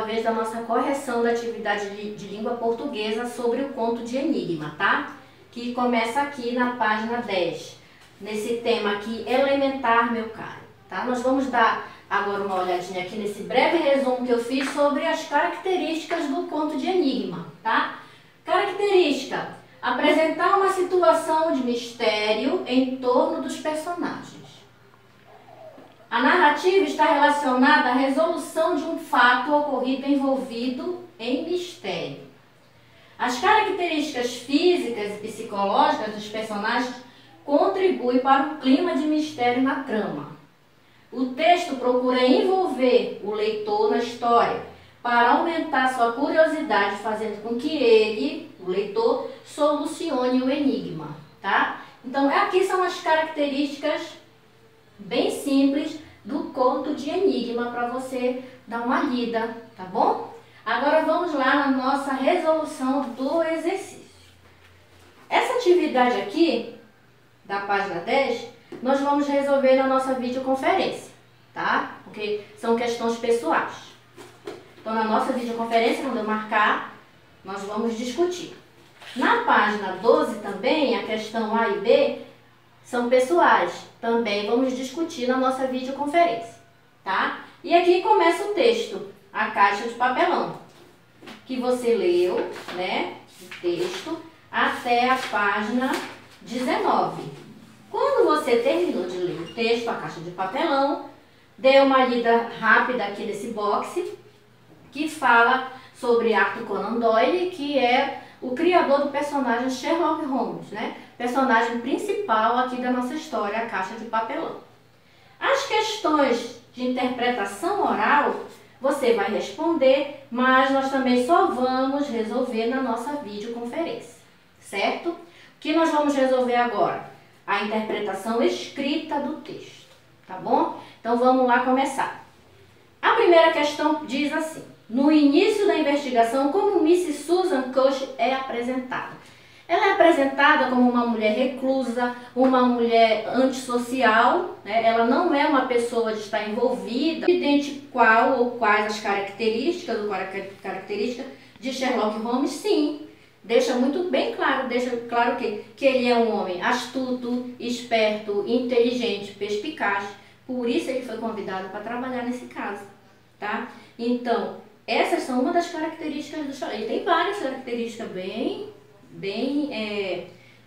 vez da nossa correção da atividade de língua portuguesa sobre o conto de Enigma, tá? Que começa aqui na página 10, nesse tema aqui, elementar, meu caro, tá? Nós vamos dar agora uma olhadinha aqui nesse breve resumo que eu fiz sobre as características do conto de Enigma, tá? Característica: apresentar uma situação de mistério em torno dos personagens. A narrativa está relacionada à resolução de um fato ocorrido envolvido em mistério. As características físicas e psicológicas dos personagens contribuem para o clima de mistério na trama. O texto procura envolver o leitor na história para aumentar sua curiosidade, fazendo com que ele, o leitor, solucione o enigma, tá? Então, aqui são as características bem simples do conto de Enigma para você dar uma lida, tá bom? Agora vamos lá na nossa resolução do exercício. Essa atividade aqui, da página 10, nós vamos resolver na nossa videoconferência, tá? Porque são questões pessoais. Então, na nossa videoconferência, quando eu marcar, nós vamos discutir. Na página 12 também, a questão A e B são pessoais. Também vamos discutir na nossa videoconferência, tá? E aqui começa o texto, a caixa de papelão, que você leu, né, o texto, até a página 19. Quando você terminou de ler o texto, a caixa de papelão, dê uma lida rápida aqui nesse box, que fala sobre Arthur Conan Doyle, que é o criador do personagem Sherlock Holmes, né? Personagem principal aqui da nossa história, a caixa de papelão. As questões de interpretação oral, você vai responder, mas nós também só vamos resolver na nossa videoconferência, certo? O que nós vamos resolver agora? A interpretação escrita do texto, tá bom? Então vamos lá começar. A primeira questão diz assim: no início da investigação, como Mrs. Susan Cush é apresentada? Ela é apresentada como uma mulher reclusa, uma mulher antissocial, né? Ela não é uma pessoa de estar envolvida. Evidente qual ou quais as características de Sherlock Holmes, sim. Deixa muito bem claro, que ele é um homem astuto, esperto, inteligente, perspicaz. Por isso ele foi convidado para trabalhar nesse caso, tá? Então, essas são uma das características do Sherlock. Ele tem várias características bem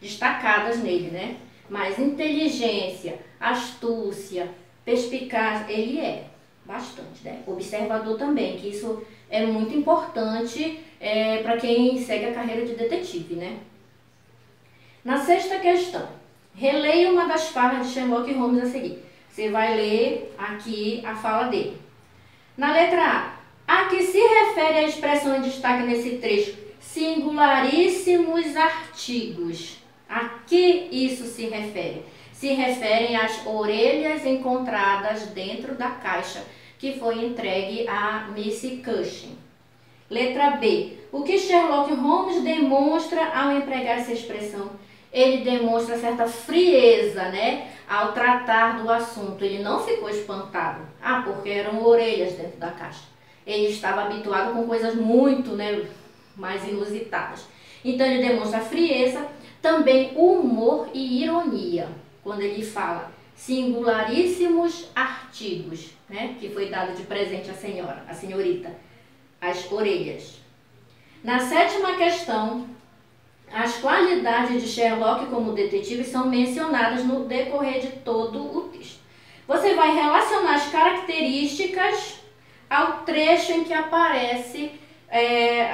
destacadas nele, né? Mas inteligência, astúcia, perspicaz, ele é bastante, né? Observador também, que isso é muito importante para quem segue a carreira de detetive, né? Na sexta questão, releia uma das falas de Sherlock Holmes a seguir. Você vai ler aqui a fala dele. Na letra A que se refere à expressão em destaque nesse trecho, singularíssimos artigos. A que isso se refere? Se referem às orelhas encontradas dentro da caixa que foi entregue a Miss Cushing. Letra B. O que Sherlock Holmes demonstra ao empregar essa expressão? Ele demonstra certa frieza, né, ao tratar do assunto. Ele não ficou espantado. Porque eram orelhas dentro da caixa. Ele estava habituado com coisas muito, né, mais inusitadas. Então ele demonstra frieza, também humor e ironia, quando ele fala singularíssimos artigos, né, que foi dado de presente à senhorita, as orelhas. Na sétima questão, as qualidades de Sherlock como detetive são mencionadas no decorrer de todo o texto. Você vai relacionar as características ao trecho em que aparece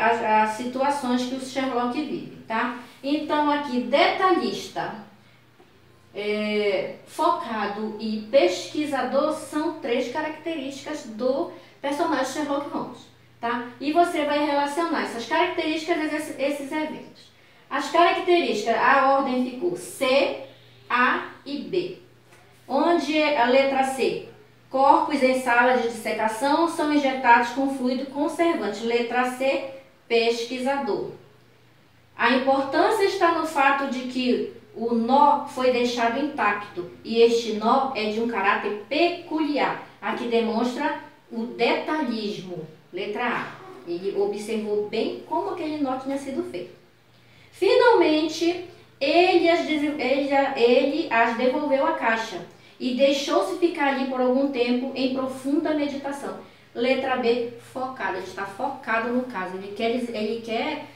as situações que o Sherlock vive, tá? Então aqui, detalhista, focado e pesquisador são três características do personagem Sherlock Holmes, tá? E você vai relacionar essas características a esses eventos. As características, a ordem ficou C, A e B. Onde a letra C, corpos em sala de dissecação são injetados com fluido conservante. Letra C, pesquisador. A importância está no fato de que o nó foi deixado intacto e este nó é de um caráter peculiar. Aqui demonstra o detalhismo. Letra A. Ele observou bem como aquele nó tinha sido feito. Finalmente, ele as devolveu à caixa e deixou-se ficar ali por algum tempo em profunda meditação. Letra B, focado. Ele está focado no caso. Ele quer